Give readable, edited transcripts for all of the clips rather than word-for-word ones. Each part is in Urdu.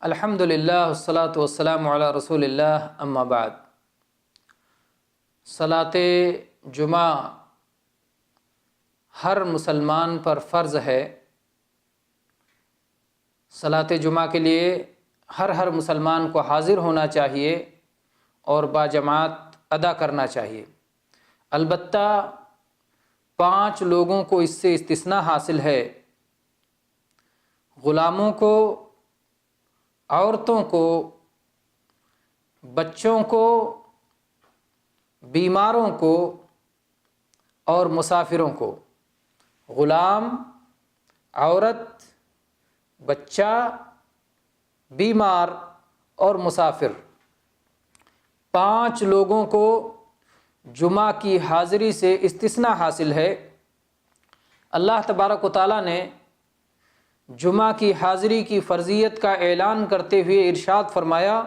الحمدللہ والصلاۃ والسلام علی رسول اللہ اما بعد۔ صلاۃ جمعہ ہر مسلمان پر فرض ہے۔ صلاۃ جمعہ کے لیے ہر مسلمان کو حاضر ہونا چاہیے اور باجماعت ادا کرنا چاہیے۔ البتہ 5 لوگوں کو اس سے استثناء حاصل ہے: غلاموں کو، عورتوں کو، بچوں کو، بیماروں کو اور مسافروں کو۔ غلام، عورت، بچہ، بیمار اور مسافر، 5 لوگوں کو جمعہ کی حاضری سے استثناء حاصل ہے۔ اللہ تبارک و تعالیٰ نے جمعہ کی حاضری کی فرضیت کا اعلان کرتے ہوئے ارشاد فرمایا: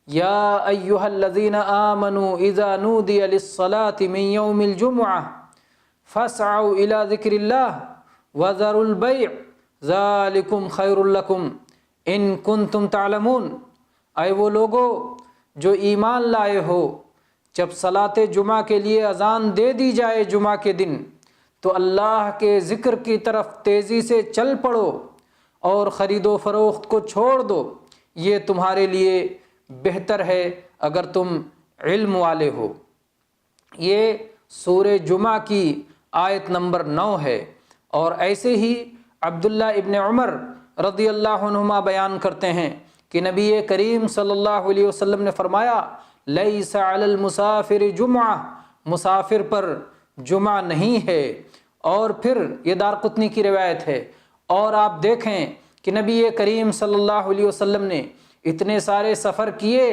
یا ایھا الذین آمنوا اذا نودی للصلاة من یوم الجمعہ فاسعوا الی ذکر اللہ وذروا البیع ذالکم خیر لکم ان کنتم تعلمون۔ اے وہ لوگو جو ایمان لائے ہو، جب صلاۃ جمعہ کے لیے اذان دے دی جائے جمعہ کے دن تو اللہ کے ذکر کی طرف تیزی سے چل پڑو اور خرید و فروخت کو چھوڑ دو، یہ تمہارے لیے بہتر ہے اگر تم علم والے ہو۔ یہ سورہ جمعہ کی آیت نمبر 9 ہے۔ اور ایسے ہی عبداللہ ابن عمر رضی اللہ عنہما بیان کرتے ہیں کہ نبی کریم صلی اللہ علیہ وسلم نے فرمایا: لیس علی المسافر جمعہ، مسافر پر جمعہ نہیں ہے۔ اور پھر یہ دارقطنی کی روایت ہے۔ اور آپ دیکھیں کہ نبی کریم صلی اللہ علیہ وسلم نے اتنے سارے سفر کیے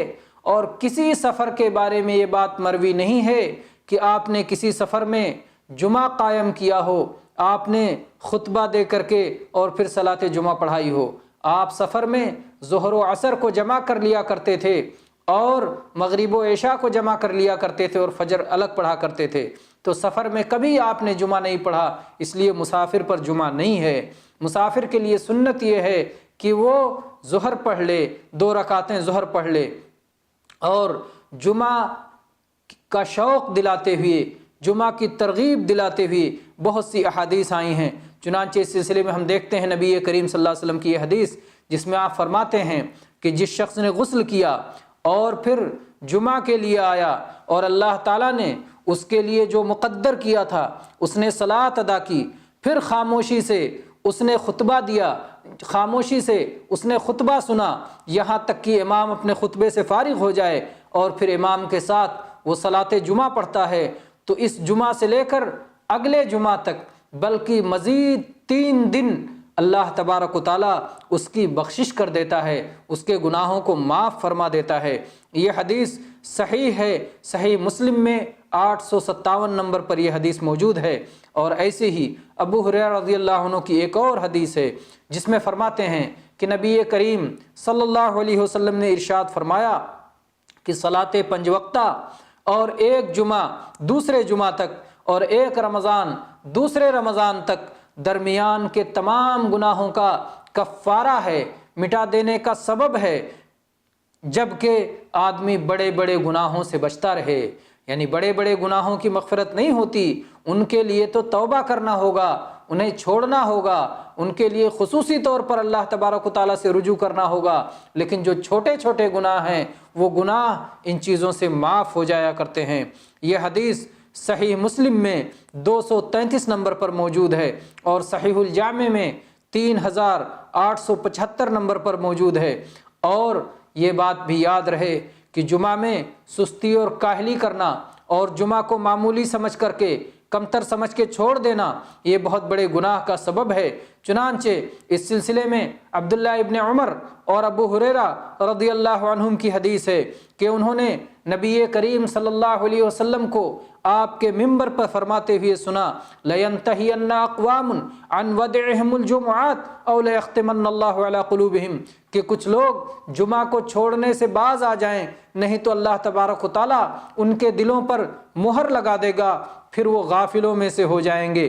اور کسی سفر کے بارے میں یہ بات مروی نہیں ہے کہ آپ نے کسی سفر میں جمعہ قائم کیا ہو، آپ نے خطبہ دے کر کے اور پھر صلاۃ جمعہ پڑھائی ہو۔ آپ سفر میں ظہر و عصر کو جمع کر لیا کرتے تھے اور مغرب و عشاء کو جمع کر لیا کرتے تھے اور فجر الگ پڑھا کرتے تھے۔ تو سفر میں کبھی آپ نے جمعہ نہیں پڑھا، اس لیے مسافر پر جمعہ نہیں ہے۔ مسافر کے لیے سنت یہ ہے کہ وہ ظہر پڑھ لے، 2 رکعتیں ظہر پڑھ لے، اور جمعہ کا شوق دلاتے ہوئے، جمعہ کی ترغیب دلاتے ہوئے بہت سی احادیث آئی ہیں۔ چنانچہ اس سلسلے میں ہم دیکھتے ہیں نبی کریم صلی اللہ علیہ وسلم کی یہ حدیث جس میں آپ فرماتے ہیں کہ جس شخص نے غسل کیا اور پھر جمعہ کے لیے آیا اور اللہ تعالیٰ نے اس کے لیے جو مقدر کیا تھا اس نے صلاۃ ادا کی، پھر خاموشی سے اس نے خطبہ دیا، خاموشی سے اس نے خطبہ سنا یہاں تک کہ امام اپنے خطبے سے فارغ ہو جائے، اور پھر امام کے ساتھ وہ صلاۃ جمعہ پڑھتا ہے، تو اس جمعہ سے لے کر اگلے جمعہ تک بلکہ مزید 3 دن اللہ تبارک و تعالیٰ اس کی بخشش کر دیتا ہے، اس کے گناہوں کو معاف فرما دیتا ہے۔ یہ حدیث صحیح ہے، صحیح مسلم میں 857 نمبر پر یہ حدیث موجود ہے۔ اور ایسے ہی ابو ہریرہ رضی اللہ عنہ کی ایک اور حدیث ہے جس میں فرماتے ہیں کہ نبی کریم صلی اللہ علیہ وسلم نے ارشاد فرمایا کہ صلاۃ 5 وقتہ اور 1 جمعہ دوسرے جمعہ تک اور 1 رمضان دوسرے رمضان تک درمیان کے تمام گناہوں کا کفارہ ہے، مٹا دینے کا سبب ہے، جبکہ آدمی بڑے بڑے گناہوں سے بچتا رہے۔ یعنی بڑے بڑے گناہوں کی مغفرت نہیں ہوتی، ان کے لیے تو توبہ کرنا ہوگا، انہیں چھوڑنا ہوگا، ان کے لیے خصوصی طور پر اللہ تبارک و تعالیٰ سے رجوع کرنا ہوگا، لیکن جو چھوٹے چھوٹے گناہ ہیں وہ گناہ ان چیزوں سے معاف ہو جایا کرتے ہیں۔ یہ حدیث صحیح مسلم میں 233 نمبر پر موجود ہے اور صحیح الجامع میں 3875 نمبر پر موجود ہے۔ اور یہ بات بھی یاد رہے کہ جمعہ میں سستی اور کاہلی کرنا اور جمعہ کو معمولی سمجھ کر کے، کمتر سمجھ کے چھوڑ دینا، یہ بہت بڑے گناہ کا سبب ہے۔ چنانچہ اس سلسلے میں عبداللہ ابن عمر اور ابو ہریرہ رضی اللہ عنہم کی حدیث ہے کہ انہوں نے نبی کریم صلی اللہ علیہ وسلم کو آپ کے منبر پر فرماتے ہوئے سنا: لَيَنْتَهِيَنَّ أَقْوَامٌ عَنْ وَدْعِهِمُ الْجُمُعَاتِ أَوْ لَيَخْتِمَنَّ اللَّهُ عَلَى قُلُوبِهِمْ کہ کچھ لوگ جمعہ کو چھوڑنے سے باز آ جائیں، نہیں تو اللہ تبارک و تعالیٰ ان کے دلوں پر مہر لگا دے گا، پھر وہ غافلوں میں سے ہو جائیں گے۔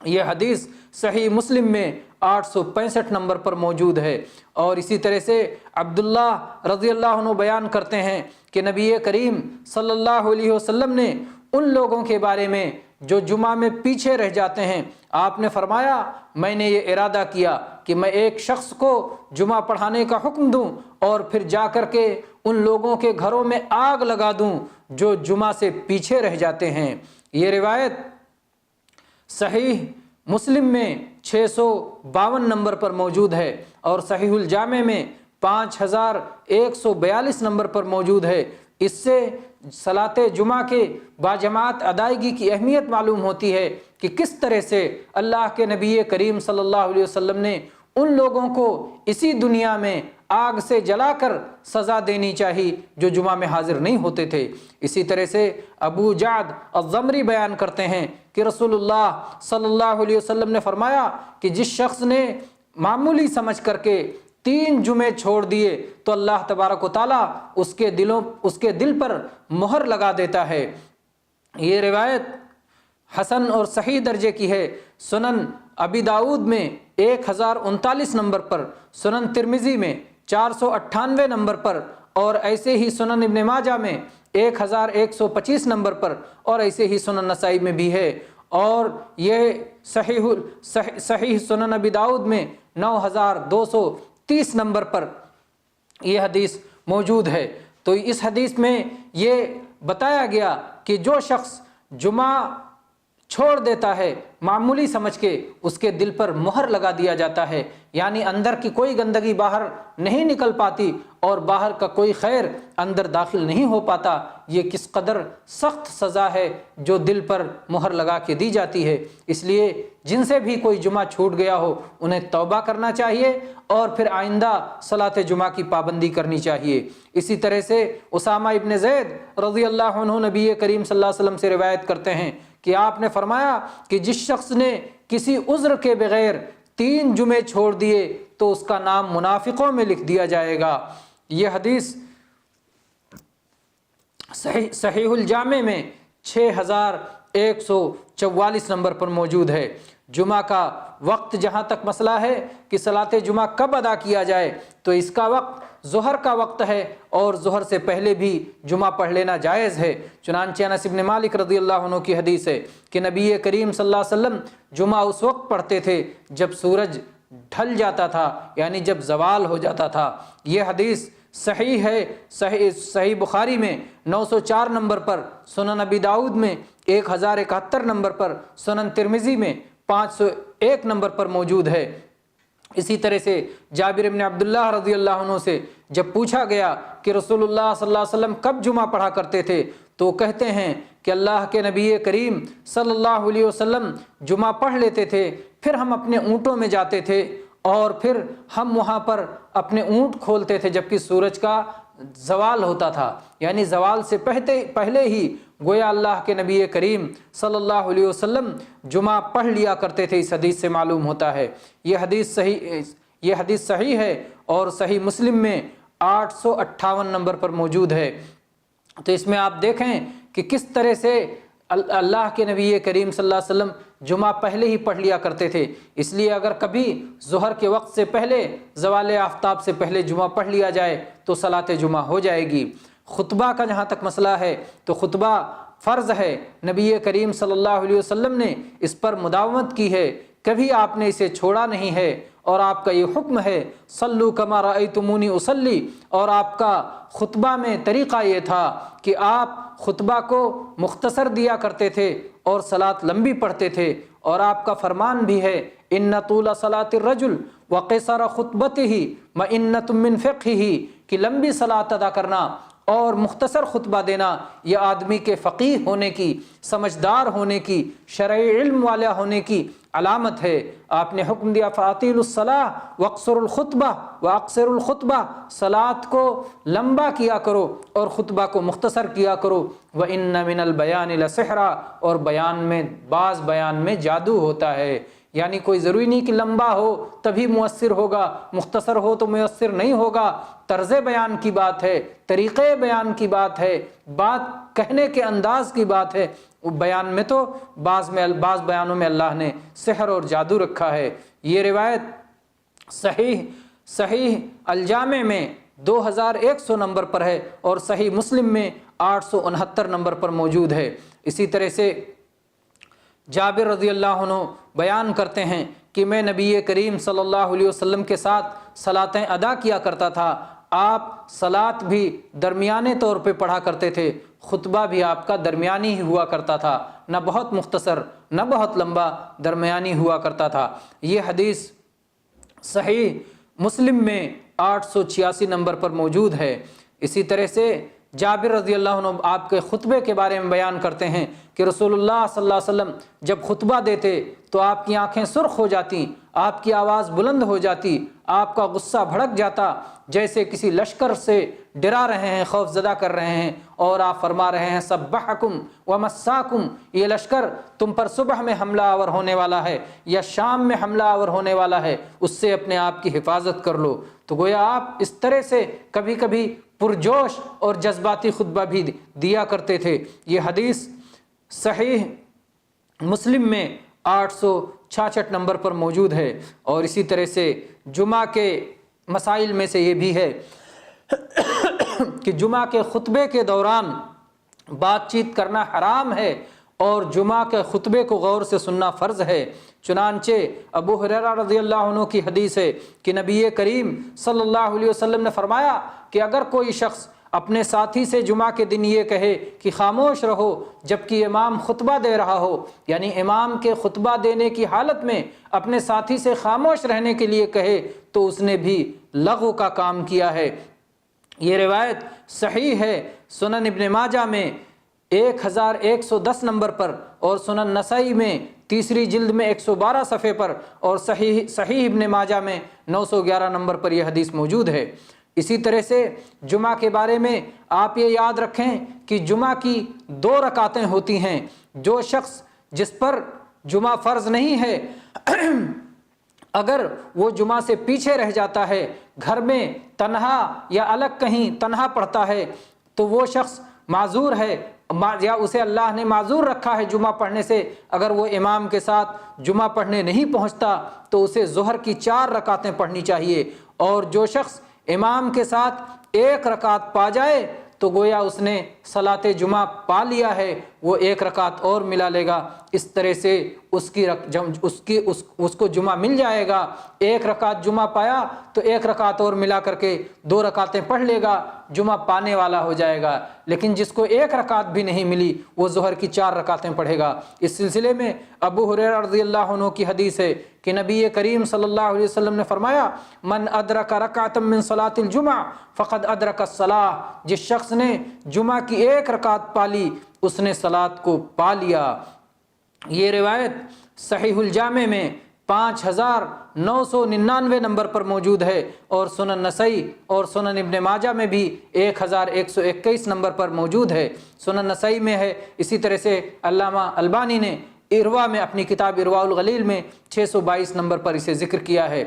یہ حدیث صحیح مسلم میں 865 نمبر پر موجود ہے۔ اور اسی طرح سے عبداللہ رضی اللہ عنہ بیان کرتے ہیں کہ نبی کریم صلی اللہ علیہ وسلم نے ان لوگوں کے بارے میں جو جمعہ میں پیچھے رہ جاتے ہیں، آپ نے فرمایا میں نے یہ ارادہ کیا کہ میں ایک شخص کو جمعہ پڑھانے کا حکم دوں اور پھر جا کر کے ان لوگوں کے گھروں میں آگ لگا دوں جو جمعہ سے پیچھے رہ جاتے ہیں۔ یہ روایت صحیح مسلم میں 652 نمبر پر موجود ہے اور صحیح الجامع میں 5142 نمبر پر موجود ہے۔ اس سے صلاۃ جمعہ کے باجماعت ادائیگی کی اہمیت معلوم ہوتی ہے کہ کس طرح سے اللہ کے نبی کریم صلی اللہ علیہ وسلم نے ان لوگوں کو اسی دنیا میں آگ سے جلا کر سزا دینی چاہیے جو جمعہ میں حاضر نہیں ہوتے تھے۔ اسی طرح سے ابو جعد الضمری بیان کرتے ہیں کہ رسول اللہ صلی اللہ علیہ وسلم نے فرمایا کہ جس شخص نے معمولی سمجھ کر کے 3 جمعے چھوڑ دیے تو اللہ تبارک و تعالیٰ اس کے دل پر مہر لگا دیتا ہے۔ یہ روایت حسن اور صحیح درجے کی ہے۔ سنن ابی داؤد میں 1039 نمبر پر، سنن ترمذی میں 498 نمبر پر، اور ایسے ہی سنن ابن ماجہ میں 1125 نمبر پر، اور ایسے ہی سنن نسائی میں بھی ہے، اور یہ صحیح سنن ابی داؤد میں 9230 نمبر پر یہ حدیث موجود ہے۔ تو اس حدیث میں یہ بتایا گیا کہ جو شخص جمعہ چھوڑ دیتا ہے معمولی سمجھ کے، اس کے دل پر مہر لگا دیا جاتا ہے، یعنی اندر کی کوئی گندگی باہر نہیں نکل پاتی اور باہر کا کوئی خیر اندر داخل نہیں ہو پاتا۔ یہ کس قدر سخت سزا ہے جو دل پر مہر لگا کے دی جاتی ہے۔ اس لیے جن سے بھی کوئی جمعہ چھوٹ گیا ہو انہیں توبہ کرنا چاہیے اور پھر آئندہ صلاۃ جمعہ کی پابندی کرنی چاہیے۔ اسی طرح سے اسامہ ابن زید رضی اللہ عنہ نبی کریم صلی اللہ علیہ وسلم سے روایت کرتے ہیں کہ آپ نے فرمایا کہ جس شخص نے کسی عذر کے بغیر 3 جمعے چھوڑ دیے تو اس کا نام منافقوں میں لکھ دیا جائے گا۔ یہ حدیث صحیح الجامع میں 6144 نمبر پر موجود ہے۔ جمعہ کا وقت جہاں تک مسئلہ ہے کہ صلاۃ جمعہ کب ادا کیا جائے، تو اس کا وقت ظہر کا وقت ہے اور ظہر سے پہلے بھی جمعہ پڑھ لینا جائز ہے۔ چنانچہ انس بن مالک رضی اللہ عنہ کی حدیث ہے کہ نبی کریم صلی اللہ علیہ وسلم جمعہ اس وقت پڑھتے تھے جب سورج ڈھل جاتا تھا، یعنی جب زوال ہو جاتا تھا۔ یہ حدیث صحیح ہے، صحیح بخاری میں 904 نمبر پر، سنن ابی داؤد میں 1071 نمبر پر، سنن ترمذی میں 501 نمبر پر موجود ہے۔ اسی طرح سے جابر بن عبداللہ رضی اللہ عنہ سے جب پوچھا گیا کہ رسول اللہ صلی اللہ علیہ وسلم کب جمعہ پڑھا کرتے تھے، تو کہتے ہیں کہ اللہ کے نبی کریم صلی اللہ علیہ وسلم جمعہ پڑھ لیتے تھے، پھر ہم اپنے اونٹوں میں جاتے تھے اور پھر ہم وہاں پر اپنے اونٹ کھولتے تھے جبکہ سورج کا زوال ہوتا تھا، یعنی زوال سے پہلے ہی گویا اللہ کے نبی کریم صلی اللہ علیہ وسلم جمعہ پڑھ لیا کرتے تھے۔ اس حدیث سے معلوم ہوتا ہے یہ حدیث صحیح ہے اور صحیح مسلم میں 858 نمبر پر موجود ہے۔ تو اس میں آپ دیکھیں کہ کس طرح سے اللہ کے نبی کریم صلی اللہ علیہ وسلم جمعہ پہلے ہی پڑھ لیا کرتے تھے۔ اس لیے اگر کبھی ظہر کے وقت سے پہلے، زوال آفتاب سے پہلے جمعہ پڑھ لیا جائے تو صلاۃ جمعہ ہو جائے گی۔ خطبہ کا جہاں تک مسئلہ ہے تو خطبہ فرض ہے، نبی کریم صلی اللہ علیہ وسلم نے اس پر مداومت کی ہے، کبھی آپ نے اسے چھوڑا نہیں ہے، اور آپ کا یہ حکم ہے صلو کما رأیتمونی اصلی، اور آپ کا خطبہ میں طریقہ یہ تھا کہ آپ خطبہ کو مختصر دیا کرتے تھے اور صلاۃ لمبی پڑھتے تھے، اور آپ کا فرمان بھی ہے ان طول صلاۃ الرجل وقصر خطبتہ مئنۃ من فقہہ، کہ لمبی صلاۃ ادا کرنا اور مختصر خطبہ دینا یہ آدمی کے فقیہ ہونے کی، سمجھدار ہونے کی، شرعی علم والا ہونے کی علامت ہے۔ آپ نے حکم دیا فاطیلوا الصلاۃ واقصروا الخطبہ واقصروا الخطبہ، صلاۃ کو لمبا کیا کرو اور خطبہ کو مختصر کیا کرو۔ وَإِنَّ مِنَ الْبَيَانِ لَسِحْرًا، اور بعض بیان میں جادو ہوتا ہے، یعنی کوئی ضروری نہیں کہ لمبا ہو تبھی مؤثر ہوگا، مختصر ہو تو مؤثر نہیں ہوگا۔ طرز بیان کی بات ہے، طریقے بیان کی بات ہے، بات کہنے کے انداز کی بات ہے۔ بیان میں تو بعض بیانوں میں اللہ نے سحر اور جادو رکھا ہے۔ یہ روایت صحیح الجامع میں 2100 نمبر پر ہے اور صحیح مسلم میں 869 نمبر پر موجود ہے۔ اسی طرح سے جابر رضی اللہ عنہ بیان کرتے ہیں کہ میں نبی کریم صلی اللہ علیہ وسلم کے ساتھ صلاتیں ادا کیا کرتا تھا۔ آپ صلات بھی درمیانے طور پہ پڑھا کرتے تھے، خطبہ بھی آپ کا درمیانی ہی ہوا کرتا تھا، نہ بہت مختصر نہ بہت لمبا، درمیانی ہوا کرتا تھا۔ یہ حدیث صحیح مسلم میں 886 نمبر پر موجود ہے۔ اسی طرح سے جابر رضی اللہ عنہ آپ کے خطبے کے بارے میں بیان کرتے ہیں کہ رسول اللہ صلی اللہ علیہ وسلم جب خطبہ دیتے تو آپ کی آنکھیں سرخ ہو جاتی، آپ کی آواز بلند ہو جاتی، آپ کا غصہ بھڑک جاتا، جیسے کسی لشکر سے ڈرا رہے ہیں، خوف زدہ کر رہے ہیں، اور آپ فرما رہے ہیں سبحکم ومساکم، یہ لشکر تم پر صبح میں حملہ آور ہونے والا ہے یا شام میں حملہ آور ہونے والا ہے، اس سے اپنے آپ کی حفاظت کر لو۔ تو گویا آپ اس طرح سے کبھی کبھی پرجوش اور جذباتی خطبہ بھی دیا کرتے تھے۔ یہ حدیث صحیح مسلم میں 866 نمبر پر موجود ہے۔ اور اسی طرح سے جمعہ کے مسائل میں سے یہ بھی ہے کہ جمعہ کے خطبے کے دوران بات چیت کرنا حرام ہے اور جمعہ کے خطبے کو غور سے سننا فرض ہے۔ چنانچہ ابو ہریرہ رضی اللہ عنہ کی حدیث ہے کہ نبی کریم صلی اللہ علیہ وسلم نے فرمایا کہ اگر کوئی شخص اپنے ساتھی سے جمعہ کے دن یہ کہے کہ خاموش رہو جبکہ امام خطبہ دے رہا ہو، یعنی امام کے خطبہ دینے کی حالت میں اپنے ساتھی سے خاموش رہنے کے لیے کہے، تو اس نے بھی لغو کا کام کیا ہے۔ یہ روایت صحیح ہے، سنن ابن ماجہ میں 1110 نمبر پر اور سنن نسائی میں 3 جلد میں 112 صفحے پر اور صحیح ابن ماجہ میں 911 نمبر پر یہ حدیث موجود ہے۔ اسی طرح سے جمعہ کے بارے میں آپ یہ یاد رکھیں کہ جمعہ کی 2 رکعتیں ہوتی ہیں۔ جو شخص جس پر جمعہ فرض نہیں ہے اگر وہ جمعہ سے پیچھے رہ جاتا ہے، گھر میں تنہا یا الگ کہیں تنہا پڑھتا ہے، تو وہ شخص معذور ہے یا اسے اللہ نے معذور رکھا ہے جمعہ پڑھنے سے۔ اگر وہ امام کے ساتھ جمعہ پڑھنے نہیں پہنچتا تو اسے ظہر کی 4 رکعتیں پڑھنی چاہیے، اور جو شخص امام کے ساتھ 1 رکعت پا جائے تو گویا اس نے صلاۃ جمعہ پا لیا ہے، وہ 1 رکعت اور ملا لے گا۔ اس طرح سے اس کو جمعہ مل جائے گا۔ 1 رکعت جمعہ پایا تو 1 رکعت اور ملا کر کے 2 رکعتیں پڑھ لے گا، جمعہ پانے والا ہو جائے گا۔ لیکن جس کو 1 رکعت بھی نہیں ملی وہ ظہر کی 4 رکعتیں پڑھے گا۔ اس سلسلے میں ابو ہریرہ رضی اللہ عنہ کی حدیث ہے کہ نبی کریم صلی اللہ علیہ وسلم نے فرمایا من ادرک رکعۃ من صلاۃ الجمعہ فقد ادرک الصلاۃ، جس شخص نے جمعہ کی 1 رکعت پالی اس نے صلاۃ کو پا لیا۔ یہ روایت صحیح الجامع میں 5999 نمبر پر موجود ہے اور سنن نسائی اور سنن ابن ماجہ میں بھی 1121 نمبر پر موجود ہے۔ سنن نسائی میں ہے۔ اسی طرح سے علامہ البانی نے اروا میں اپنی کتاب ارواء الغلیل میں 622 نمبر پر اسے ذکر کیا ہے۔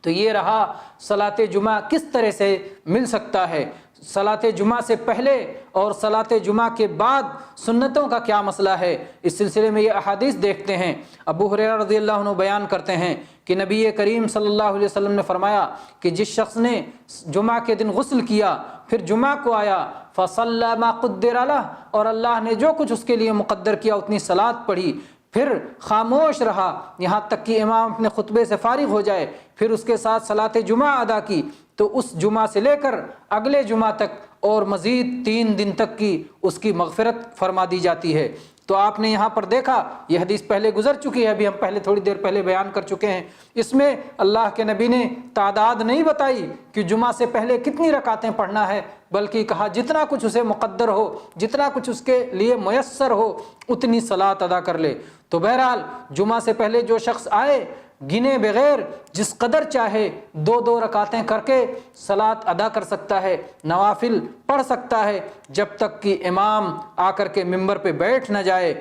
تو یہ رہا صلاۃ جمعہ کس طرح سے مل سکتا ہے۔ صلاۃ جمعہ سے پہلے اور صلاۃ جمعہ کے بعد سنتوں کا کیا مسئلہ ہے، اس سلسلے میں یہ احادیث دیکھتے ہیں۔ ابو ہریرہ رضی اللہ عنہ بیان کرتے ہیں کہ نبی کریم صلی اللہ علیہ وسلم نے فرمایا کہ جس شخص نے جمعہ کے دن غسل کیا پھر جمعہ کو آیا فصلی ما قدر لہ، اور اللہ نے جو کچھ اس کے لیے مقدر کیا اتنی صلاۃ پڑھی، پھر خاموش رہا یہاں تک کہ امام اپنے خطبے سے فارغ ہو جائے، پھر اس کے ساتھ صلاۃ جمعہ ادا کی، تو اس جمعہ سے لے کر اگلے جمعہ تک اور مزید 3 دن تک کی اس کی مغفرت فرما دی جاتی ہے۔ تو آپ نے یہاں پر دیکھا یہ حدیث پہلے گزر چکی ہے، ابھی ہم تھوڑی دیر پہلے بیان کر چکے ہیں۔ اس میں اللہ کے نبی نے تعداد نہیں بتائی کہ جمعہ سے پہلے کتنی رکعتیں پڑھنا ہے، بلکہ کہا جتنا کچھ اسے مقدر ہو، جتنا کچھ اس کے لیے میسر ہو اتنی صلاۃ ادا کر لے۔ تو بہرحال جمعہ سے پہلے جو شخص آئے گنے بغیر جس قدر چاہے 2 رکعتیں کر کے صلاۃ ادا کر سکتا ہے، نوافل پڑھ سکتا ہے، جب تک کہ امام آ کر کے ممبر پہ بیٹھ نہ جائے۔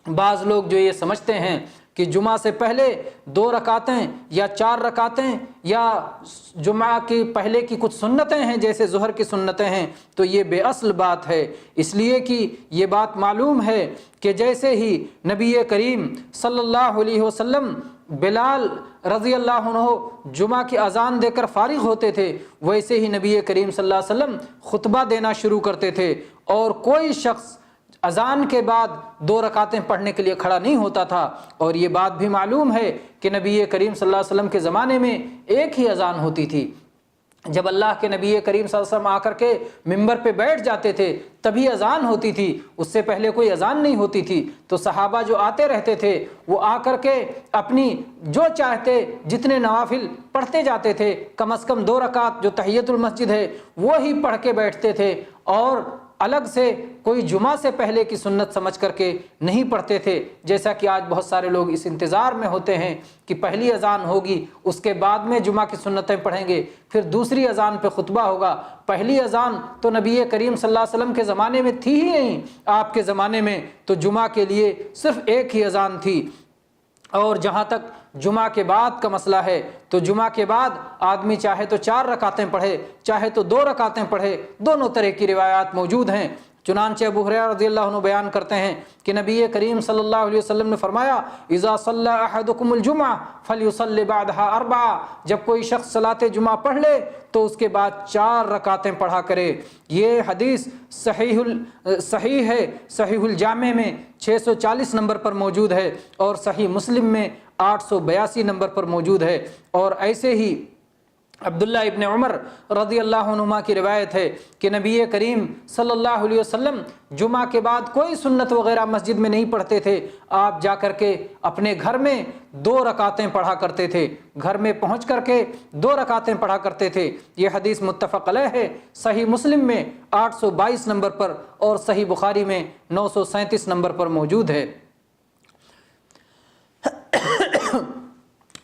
بعض لوگ جو یہ سمجھتے ہیں کہ جمعہ سے پہلے 2 رکعتیں یا 4 رکعتیں یا جمعہ کی پہلے کی کچھ سنتیں ہیں جیسے ظہر کی سنتیں ہیں، تو یہ بے اصل بات ہے، اس لیے کہ یہ بات معلوم ہے کہ جیسے ہی نبی کریم صلی اللہ علیہ وسلم بلال رضی اللہ عنہ جمعہ کی اذان دے کر فارغ ہوتے تھے، ویسے ہی نبی کریم صلی اللہ علیہ وسلم خطبہ دینا شروع کرتے تھے، اور کوئی شخص اذان کے بعد 2 رکعتیں پڑھنے کے لیے کھڑا نہیں ہوتا تھا۔ اور یہ بات بھی معلوم ہے کہ نبی کریم صلی اللہ علیہ وسلم کے زمانے میں ایک ہی اذان ہوتی تھی۔ جب اللہ کے نبی کریم صلی اللہ علیہ وسلم آ کر کے ممبر پہ بیٹھ جاتے تھے تبھی اذان ہوتی تھی، اس سے پہلے کوئی اذان نہیں ہوتی تھی۔ تو صحابہ جو آتے رہتے تھے وہ آ کر کے اپنی جو چاہتے جتنے نوافل پڑھتے جاتے تھے، کم از کم 2 رکعت جو تحیۃ المسجد ہے وہی پڑھ کے بیٹھتے تھے، اور الگ سے کوئی جمعہ سے پہلے کی سنت سمجھ کر کے نہیں پڑھتے تھے، جیسا کہ آج بہت سارے لوگ اس انتظار میں ہوتے ہیں کہ پہلی اذان ہوگی اس کے بعد میں جمعہ کی سنتیں پڑھیں گے، پھر دوسری اذان پہ خطبہ ہوگا۔ پہلی اذان تو نبی کریم صلی اللہ علیہ وسلم کے زمانے میں تھی ہی نہیں، آپ کے زمانے میں تو جمعہ کے لیے صرف ایک ہی اذان تھی۔ اور جہاں تک جمعہ کے بعد کا مسئلہ ہے تو جمعہ کے بعد آدمی چاہے تو 4 رکعتیں پڑھے، چاہے تو 2 رکعتیں پڑھے، دونوں طرح کی روایات موجود ہیں۔ چنانچہ ابو ہریرہ رضی اللہ عنہ بیان کرتے ہیں کہ نبی کریم صلی اللہ علیہ وسلم نے فرمایا اذا صلی احدکم الجمعہ فلیصلی بعدها 4، جب کوئی شخص صلاۃ جمعہ پڑھ لے تو اس کے بعد 4 رکعتیں پڑھا کرے۔ یہ حدیث صحیح ہے، صحیح الجامع میں 640 نمبر پر موجود ہے، اور صحیح مسلم میں 882 نمبر پر موجود ہے۔ اور ایسے ہی عبداللہ ابن عمر رضی اللہ عنہما کی روایت ہے کہ نبی کریم صلی اللہ علیہ وسلم جمعہ کے بعد کوئی سنت وغیرہ مسجد میں نہیں پڑھتے تھے، آپ جا کر کے اپنے گھر میں 2 رکعتیں پڑھا کرتے تھے، گھر میں پہنچ کر کے 2 رکعتیں پڑھا کرتے تھے۔ یہ حدیث متفق علیہ ہے، صحیح مسلم میں 822 نمبر پر اور صحیح بخاری میں 937 نمبر پر موجود ہے۔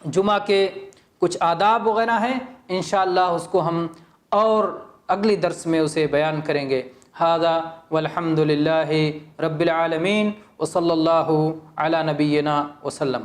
جمعہ کے کچھ آداب وغیرہ ہیں، انشاءاللہ اس کو ہم اور اگلی درس میں اسے بیان کریں گے۔ ھذا والحمد للہ رب العالمین وصلی اللہ علی نبینا وسلم۔